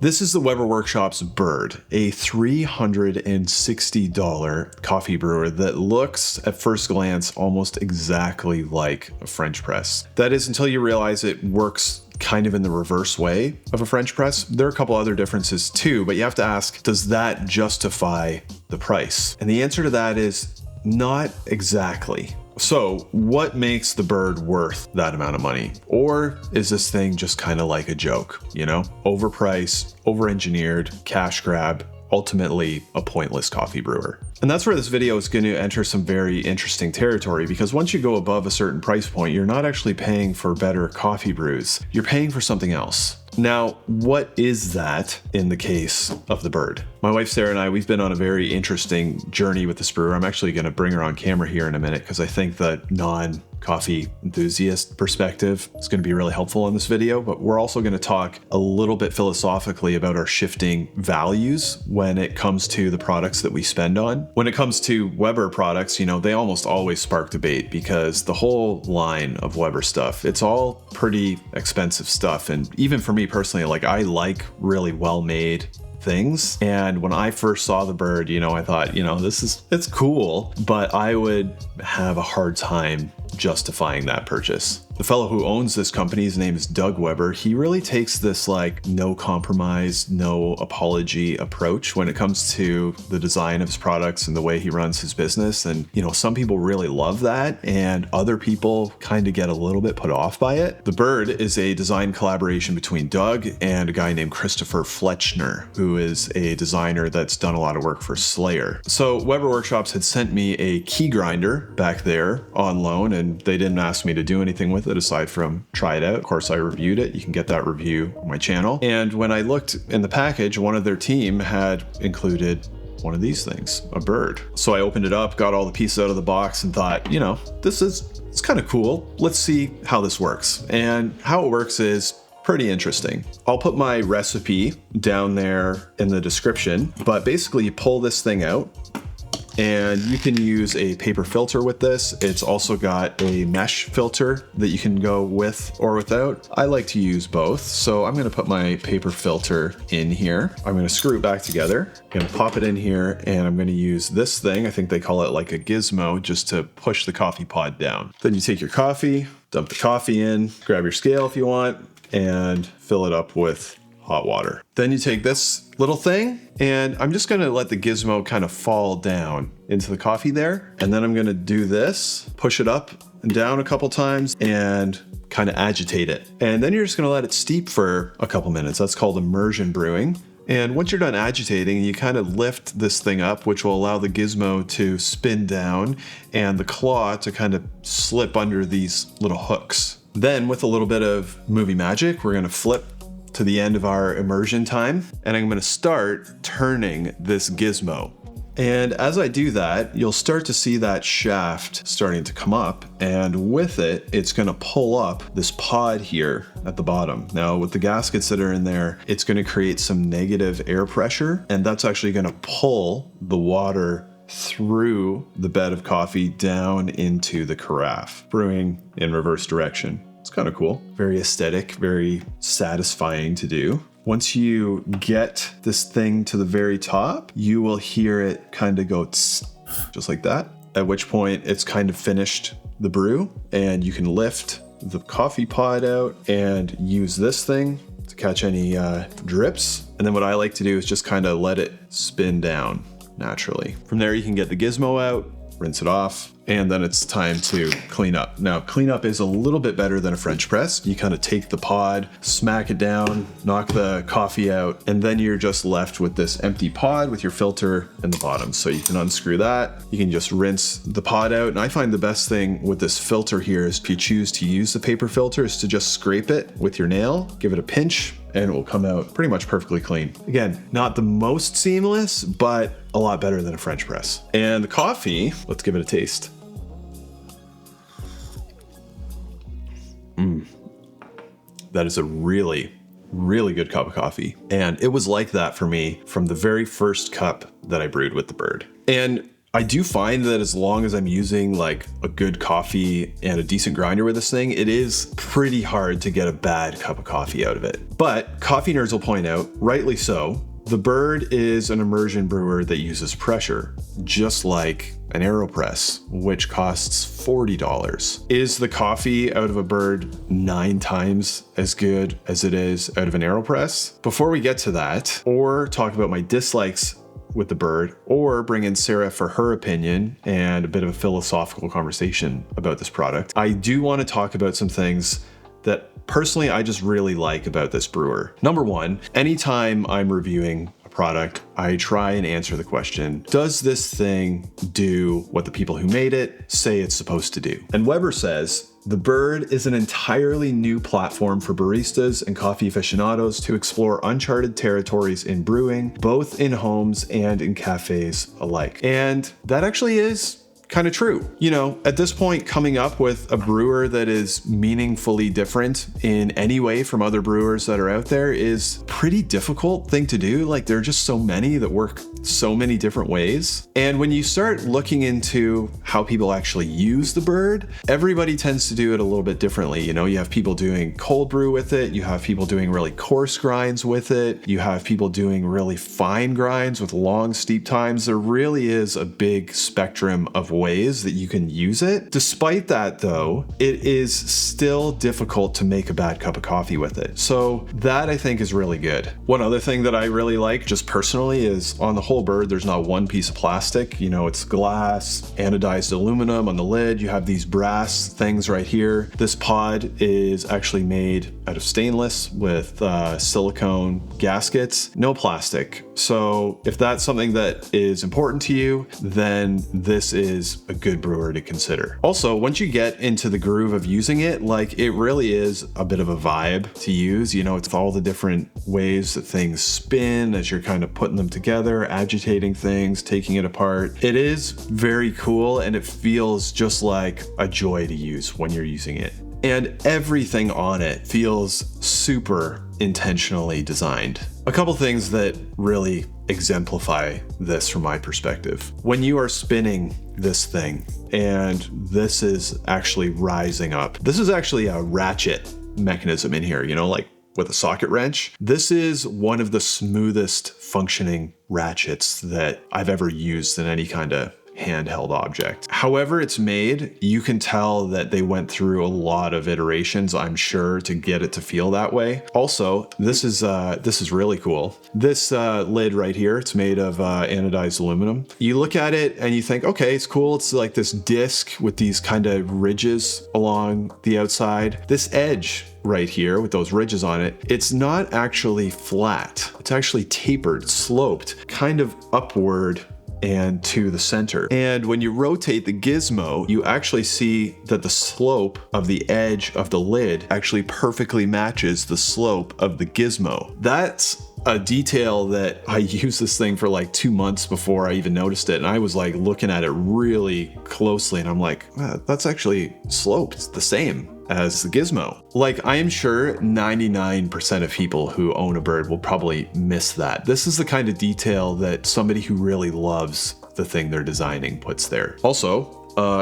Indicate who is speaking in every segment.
Speaker 1: This is the Weber Workshop's Bird, a $360 coffee brewer that looks at first glance almost exactly like a French press. That is until you realize it works kind of in the reverse way of a French press. There are a couple other differences too, but you have to ask, does that justify the price? And the answer to that is not exactly. So what makes the Bird worth that amount of money? Or is this thing just kind of like a joke, you know? Overpriced, overengineered, cash grab, ultimately a pointless coffee brewer. And that's where this video is going to enter some very interesting territory, because once you go above a certain price point, you're not actually paying for better coffee brews. You're paying for something else. Now, what is that in the case of the Bird? My wife Sarah and I, we've been on a very interesting journey with this brewer. I'm actually going to bring her on camera here in a minute because I think the non-coffee enthusiast perspective is going to be really helpful in this video. But we're also going to talk a little bit philosophically about our shifting values when it comes to the products that we spend on. When it comes to Weber products, you know, they almost always spark debate because the whole line of Weber stuff, it's all pretty expensive stuff. And even for me personally, like I like really well-made things. And when I first saw the Bird, you know, I thought, you know, it's cool, but I would have a hard time justifying that purchase. The fellow who owns this company, his name is Doug Weber. He really takes this like no compromise, no apology approach when it comes to the design of his products and the way he runs his business. And, you know, some people really love that and other people kind of get a little bit put off by it. The Bird is a design collaboration between Doug and a guy named Christopher Fletchner, who is a designer that's done a lot of work for Slayer. So Weber Workshops had sent me a key grinder back there on loan, and they didn't ask me to do anything with it aside from try it out. Of course, I reviewed it. You can get that review on my channel. And when I looked in the package, one of their team had included one of these things, a Bird. So I opened it up, got all the pieces out of the box and thought, you know, it's kind of cool. Let's see how this works. And how it works is pretty interesting. I'll put my recipe down there in the description, but basically you pull this thing out, and you can use a paper filter with this. It's also got a mesh filter that you can go with or without. I like to use both. So I'm gonna put my paper filter in here. I'm gonna screw it back together. I'm gonna pop it in here, and I'm gonna use this thing. I think they call it like a gizmo, just to push the coffee pod down. Then you take your coffee, dump the coffee in, grab your scale if you want, and fill it up with hot water. Then you take this little thing, and I'm just gonna let the gizmo kind of fall down into the coffee there. And then I'm gonna do this, push it up and down a couple times and kind of agitate it. And then you're just gonna let it steep for a couple minutes. That's called immersion brewing. And once you're done agitating, you kind of lift this thing up, which will allow the gizmo to spin down and the claw to kind of slip under these little hooks. Then with a little bit of movie magic, we're gonna flip to the end of our immersion time, and I'm going to start turning this gizmo. And as I do that, you'll start to see that shaft starting to come up, and with it, it's going to pull up this pod here at the bottom. Now, with the gaskets that are in there, it's going to create some negative air pressure, and that's actually going to pull the water through the bed of coffee down into the carafe, brewing in reverse direction. It's kind of cool, very aesthetic, very satisfying to do. Once you get this thing to the very top, you will hear it kind of go tss, just like that, at which point it's kind of finished the brew, and you can lift the coffee pod out and use this thing to catch any drips. And then what I like to do is just kind of let it spin down naturally. From there, you can get the gizmo out, rinse it off, and then it's time to clean up. Now, cleanup is a little bit better than a French press. You kind of take the pod, smack it down, knock the coffee out, and then you're just left with this empty pod with your filter in the bottom. So you can unscrew that. You can just rinse the pod out. And I find the best thing with this filter here is if you choose to use the paper filter is to just scrape it with your nail, give it a pinch, and it will come out pretty much perfectly clean. Again, not the most seamless, but a lot better than a French press. And the coffee, let's give it a taste. That is a really, really good cup of coffee. And it was like that for me from the very first cup that I brewed with the Bird. And I do find that as long as I'm using like a good coffee and a decent grinder with this thing, it is pretty hard to get a bad cup of coffee out of it. But coffee nerds will point out, rightly so, the Bird is an immersion brewer that uses pressure, just like an Aeropress, which costs $40. Is the coffee out of a Bird 9 times as good as it is out of an Aeropress? Before we get to that, or talk about my dislikes with the Bird, or bring in Sarah for her opinion and a bit of a philosophical conversation about this product, I do want to talk about some things that personally I just really like about this brewer. Number one, anytime I'm reviewing a product, I try and answer the question, does this thing do what the people who made it say it's supposed to do? And Weber says, the Bird is an entirely new platform for baristas and coffee aficionados to explore uncharted territories in brewing, both in homes and in cafes alike. And that actually is kind of true. You know, at this point, coming up with a brewer that is meaningfully different in any way from other brewers that are out there is a pretty difficult thing to do. Like, there are just so many that work so many different ways. And when you start looking into how people actually use the Bird, everybody tends to do it a little bit differently. You know, you have people doing cold brew with it. You have people doing really coarse grinds with it. You have people doing really fine grinds with long steep times. There really is a big spectrum of ways that you can use it. Despite that though, it is still difficult to make a bad cup of coffee with it. So that I think is really good. One other thing that I really like just personally is on the whole Bird, there's not one piece of plastic. You know, it's glass, anodized aluminum on the lid. You have these brass things right here. This pod is actually made out of stainless with silicone gaskets, no plastic. So if that's something that is important to you, then this is a good brewer to consider. Also, once you get into the groove of using it, like, it really is a bit of a vibe to use. You know, it's all the different ways that things spin as you're kind of putting them together, agitating things, taking it apart. It is very cool and it feels just like a joy to use when you're using it. And everything on it feels super intentionally designed. A couple things that really exemplify this from my perspective. When you are spinning this thing and this is actually rising up, this is actually a ratchet mechanism in here, you know, like with a socket wrench. This is one of the smoothest functioning ratchets that I've ever used in any kind of handheld object. However it's made, you can tell that they went through a lot of iterations, I'm sure, to get it to feel that way. Also, this is really cool. This lid right here, it's made of anodized aluminum. You look at it and you think, okay, it's cool. It's like this disc with these kind of ridges along the outside. This edge right here with those ridges on it, it's not actually flat. It's actually tapered, sloped, kind of upward and to the center. And when you rotate the gizmo, you actually see that the slope of the edge of the lid actually perfectly matches the slope of the gizmo. That's a detail that I used this thing for like 2 months before I even noticed it. And I was like looking at it really closely and I'm like, that's actually sloped the same as the gizmo. Like, I am sure 99% of people who own a Bird will probably miss that. This is the kind of detail that somebody who really loves the thing they're designing puts there. Also,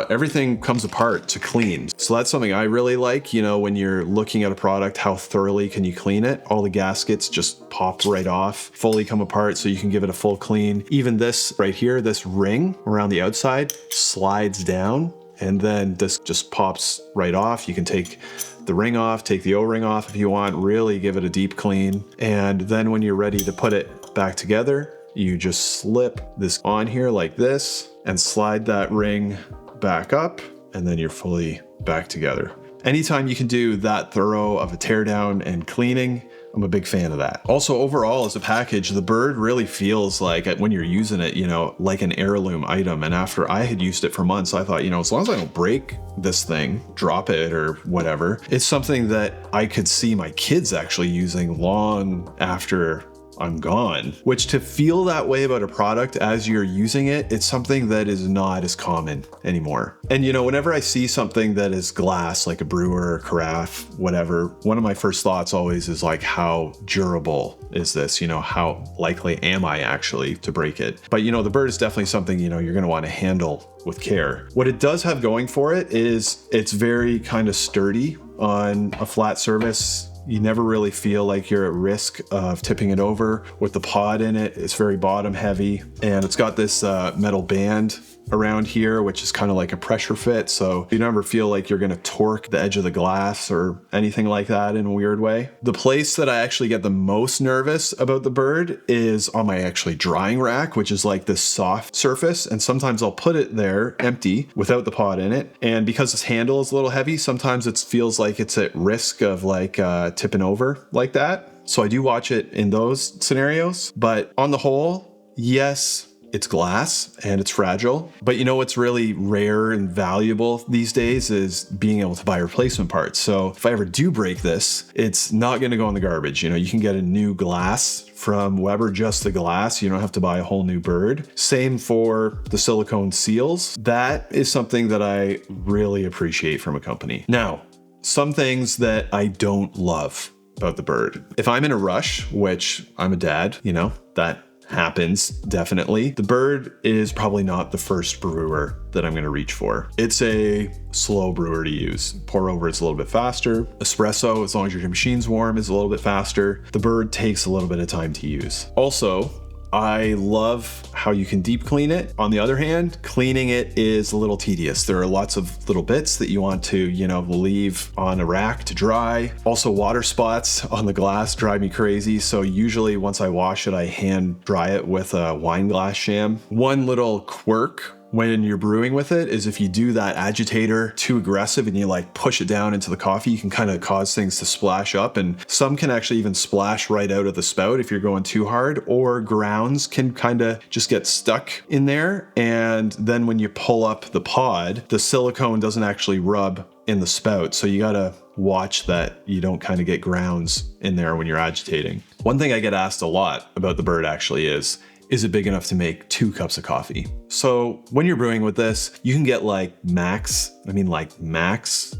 Speaker 1: everything comes apart to clean. So that's something I really like. You know, when you're looking at a product, how thoroughly can you clean it? All the gaskets just pop right off, fully come apart so you can give it a full clean. Even this right here, this ring around the outside slides down and then this just pops right off. You can take the ring off, take the O-ring off if you want, really give it a deep clean. And then when you're ready to put it back together, you just slip this on here like this and slide that ring back up, and then you're fully back together. Anytime you can do that thorough of a teardown and cleaning, I'm a big fan of that. Also, overall as a package, the Bird really feels like, when you're using it, you know, like an heirloom item. And after I had used it for months, I thought, you know, as long as I don't break this thing, drop it or whatever, it's something that I could see my kids actually using long after I'm gone. Which, to feel that way about a product as you're using it, it's something that is not as common anymore. And whenever I see something that is glass, like a brewer or carafe, whatever, one of my first thoughts always is like, how durable is this? How likely am I actually to break it? But the bird is definitely something, you're going to want to handle with care. What it does have going for it is it's very kind of sturdy on a flat surface. You never really feel like you're at risk of tipping it over. With the pod in it, it's very bottom heavy, and it's got this metal band around here, which is kind of like a pressure fit. So you never feel like you're going to torque the edge of the glass or anything like that in a weird way. The place that I actually get the most nervous about the bird is on my actually drying rack, which is like this soft surface. And sometimes I'll put it there empty without the pod in it. And because this handle is a little heavy, sometimes it feels like it's at risk of like tipping over like that. So I do watch it in those scenarios. But on the whole, yes, it's glass and it's fragile. But what's really rare and valuable these days is being able to buy replacement parts. So if I ever do break this, it's not going to go in the garbage. You can get a new glass from Weber, just the glass. You don't have to buy a whole new bird. Same for the silicone seals. That is something that I really appreciate from a company. Now, some things that I don't love about the bird. If I'm in a rush, which I'm a dad, that happens definitely. The bird is probably not the first brewer that I'm going to reach for. It's a slow brewer to use. Pour over, it's a little bit faster. Espresso, as long as your machine's warm, is a little bit faster. The bird takes a little bit of time to use. Also, I love how you can deep clean it. On the other hand, cleaning it is a little tedious. There are lots of little bits that you want to, leave on a rack to dry. Also, water spots on the glass drive me crazy. So usually once I wash it, I hand dry it with a wine glass sham. One little quirk when you're brewing with it is if you do that agitator too aggressive and you like push it down into the coffee, you can kind of cause things to splash up, and some can actually even splash right out of the spout if you're going too hard, or grounds can kind of just get stuck in there. And then when you pull up the pod, the silicone doesn't actually rub in the spout. So you gotta watch that you don't kind of get grounds in there when you're agitating. One thing I get asked a lot about the bird actually is it big enough to make 2 cups of coffee? So when you're brewing with this, you can get max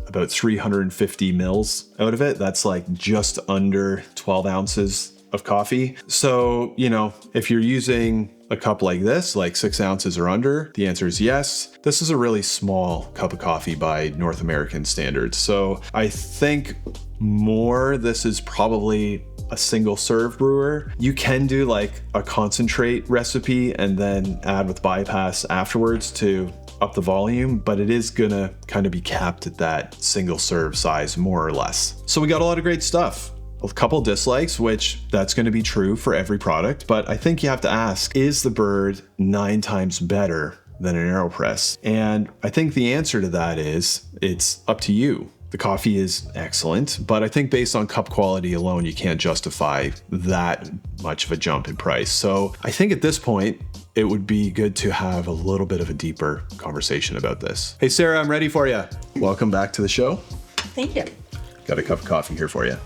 Speaker 1: about 350 mils out of it. That's like just under 12 ounces of coffee. So, if you're using a cup like this, like 6 ounces or under, the answer is yes. This is a really small cup of coffee by North American standards. So I think this is probably a single serve brewer. You can do like a concentrate recipe and then add with bypass afterwards to up the volume, but it is gonna kind of be capped at that single serve size more or less. So we got a lot of great stuff. A couple dislikes, which that's going to be true for every product, but I think you have to ask, is the bird 9 times better than an Aeropress? And I think the answer to that is it's up to you. The coffee is excellent, but I think based on cup quality alone, you can't justify that much of a jump in price. So I think at this point, it would be good to have a little bit of a deeper conversation about this. Hey, Sarah, I'm ready for you. Welcome back to the show.
Speaker 2: Thank you.
Speaker 1: Got a cup of coffee here for you.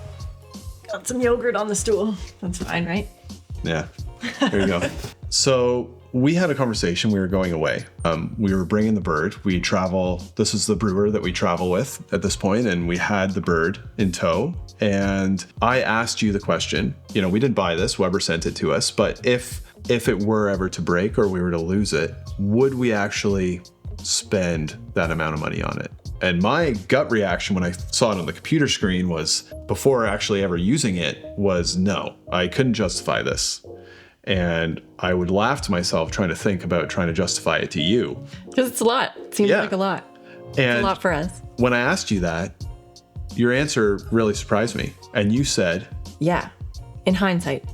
Speaker 2: Got some yogurt on the stool. That's fine, right?
Speaker 1: Yeah, there you go. So we had a conversation. We were going away. We were bringing the bird. We travel. This is the brewer that we travel with at this point, and we had the bird in tow. And I asked you the question. We didn't buy this. Weber sent it to us. But if it were ever to break or we were to lose it, would we actually spend that amount of money on it? And my gut reaction when I saw it on the computer screen was, before actually ever using it, was no, I couldn't justify this. And I would laugh to myself trying to think about trying to justify it to you.
Speaker 2: Because it's a lot. It seems like a lot. It's a lot for us.
Speaker 1: When I asked you that, your answer really surprised me. And you said,
Speaker 2: yeah, in hindsight,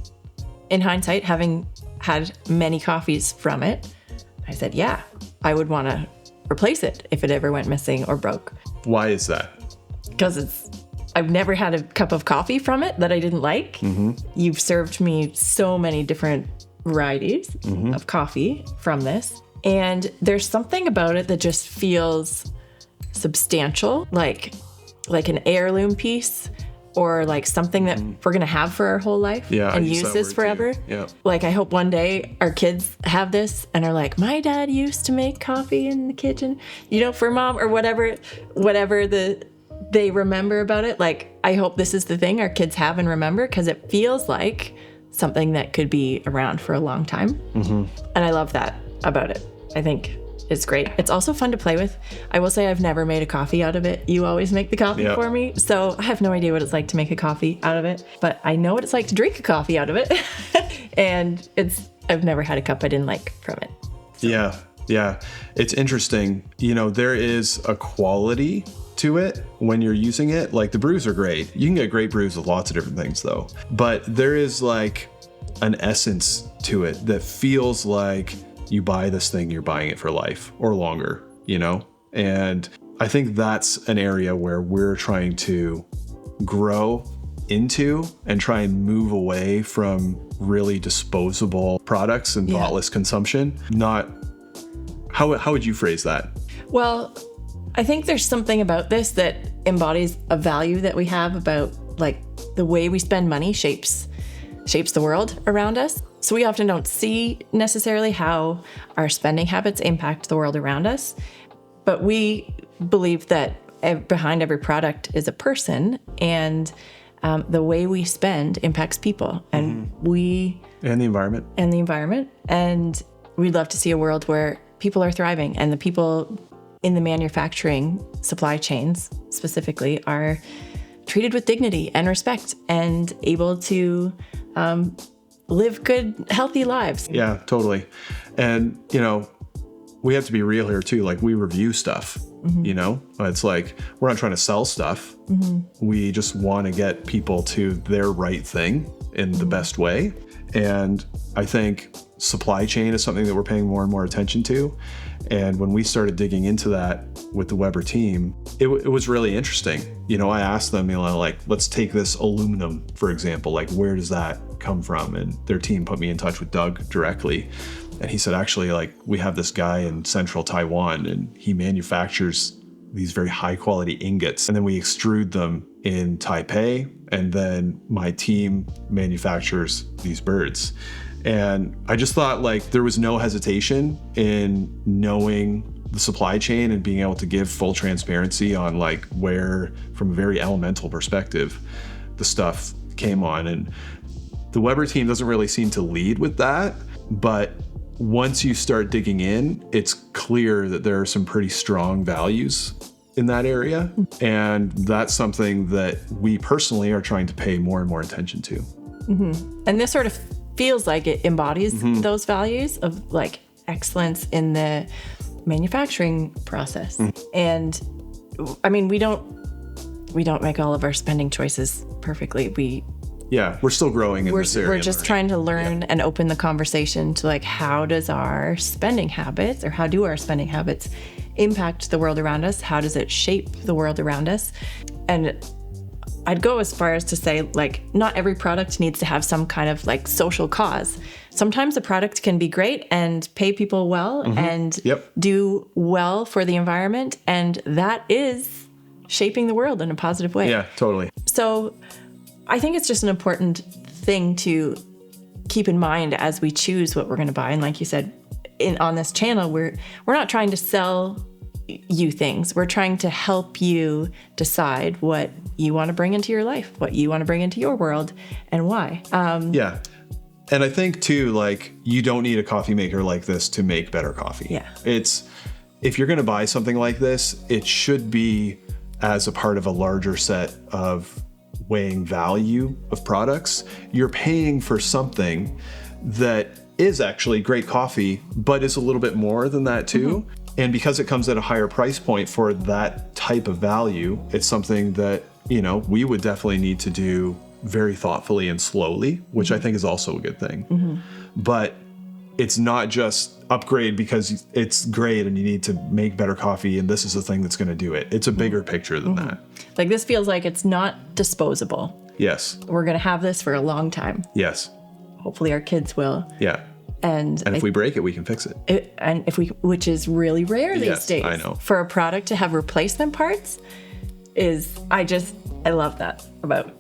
Speaker 2: having had many coffees from it, I said, yeah, I would want to replace it if it ever went missing or broke.
Speaker 1: Why is that?
Speaker 2: Because I've never had a cup of coffee from it that I didn't like. Mm-hmm. You've served me so many different varieties of coffee from this. And there's something about it that just feels substantial, like an heirloom piece or like something that we're going to have for our whole life and use this forever.
Speaker 1: Yeah.
Speaker 2: Like I hope one day our kids have this and are like, my dad used to make coffee in the kitchen, for mom or whatever they remember about it. Like I hope this is the thing our kids have and remember, because it feels like something that could be around for a long time. And I love that about it. I think it's great. It's also fun to play with. I will say I've never made a coffee out of it. You always make the coffee for me. So I have no idea what it's like to make a coffee out of it, but I know what it's like to drink a coffee out of it. And I've never had a cup I didn't like from it. So.
Speaker 1: Yeah. It's interesting. There is a quality to it when you're using it. Like the brews are great. You can get great brews with lots of different things though. But there is like an essence to it that feels like you buy this thing, you're buying it for life or longer, And I think that's an area where we're trying to grow into and try and move away from really disposable products and thoughtless consumption. How would you phrase that?
Speaker 2: Well, I think there's something about this that embodies a value that we have about like the way we spend money shapes the world around us. So we often don't see necessarily how our spending habits impact the world around us, but we believe that behind every product is a person, and the way we spend impacts people, and the environment. And we'd love to see a world where people are thriving, and the people in the manufacturing supply chains specifically are treated with dignity and respect and able to live good, healthy lives.
Speaker 1: Yeah, totally. And, we have to be real here too. Like we review stuff, it's like, we're not trying to sell stuff. We just want to get people to their right thing in the best way. And I think supply chain is something that we're paying more and more attention to. And when we started digging into that with the Weber team, it was really interesting. I asked them, like, let's take this aluminum, for example, like, where does that come from? And their team put me in touch with Doug directly. And he said, actually, like, we have this guy in central Taiwan, and he manufactures these very high quality ingots. And then we extrude them in Taipei. And then my team manufactures these birds. And I just thought like there was no hesitation in knowing the supply chain and being able to give full transparency on like where, from a very elemental perspective, the stuff came on. And the Weber team doesn't really seem to lead with that, but once you start digging in, it's clear that there are some pretty strong values in that area. And that's something that we personally are trying to pay more and more attention to.
Speaker 2: And this sort of feels like it embodies those values of like excellence in the manufacturing process. And I mean, we don't make all of our spending choices perfectly.
Speaker 1: We're still growing in this area.
Speaker 2: We're just trying to learn and open the conversation to like, how do our spending habits impact the world around us? How does it shape the world around us? And I'd go as far as to say, like, not every product needs to have some kind of like social cause. Sometimes a product can be great and pay people well and do well for the environment. And that is shaping the world in a positive way.
Speaker 1: Yeah, totally.
Speaker 2: So I think it's just an important thing to keep in mind as we choose what we're going to buy. And like you said, on this channel, we're not trying to sell you things. We're trying to help you decide what you want to bring into your life, what you want to bring into your world, and why.
Speaker 1: Yeah. And I think too, like, you don't need a coffee maker like this to make better coffee.
Speaker 2: Yeah.
Speaker 1: If you're going to buy something like this, it should be as a part of a larger set of weighing value of products. You're paying for something that is actually great coffee, but is a little bit more than that too. And because it comes at a higher price point for that type of value, it's something that, we would definitely need to do very thoughtfully and slowly, which I think is also a good thing. But it's not just upgrade because it's great and you need to make better coffee and this is the thing that's going to do it. It's a bigger picture than that. Like,
Speaker 2: this feels like it's not disposable.
Speaker 1: Yes.
Speaker 2: We're going to have this for a long time.
Speaker 1: Yes.
Speaker 2: Hopefully our kids will.
Speaker 1: Yeah.
Speaker 2: And
Speaker 1: if we break it, we can fix it.
Speaker 2: Which is really rare these days.
Speaker 1: I know.
Speaker 2: For a product to have replacement parts I love that about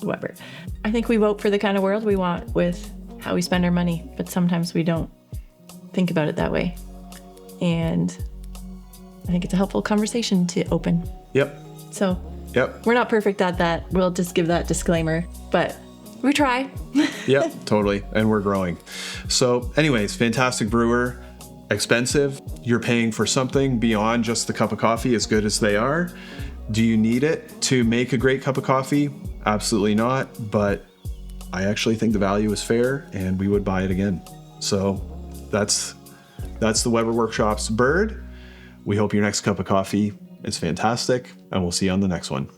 Speaker 2: Weber. I think we vote for the kind of world we want with how we spend our money, but sometimes we don't think about it that way. And I think it's a helpful conversation to open.
Speaker 1: Yep.
Speaker 2: So
Speaker 1: Yep.
Speaker 2: we're not perfect at that. We'll just give that disclaimer, but we try.
Speaker 1: Yep, totally. And we're growing. So anyways, fantastic brewer, expensive. You're paying for something beyond just the cup of coffee, as good as they are. Do you need it to make a great cup of coffee? Absolutely not. But I actually think the value is fair and we would buy it again. So that's the Weber Workshop's Bird. We hope your next cup of coffee is fantastic and we'll see you on the next one.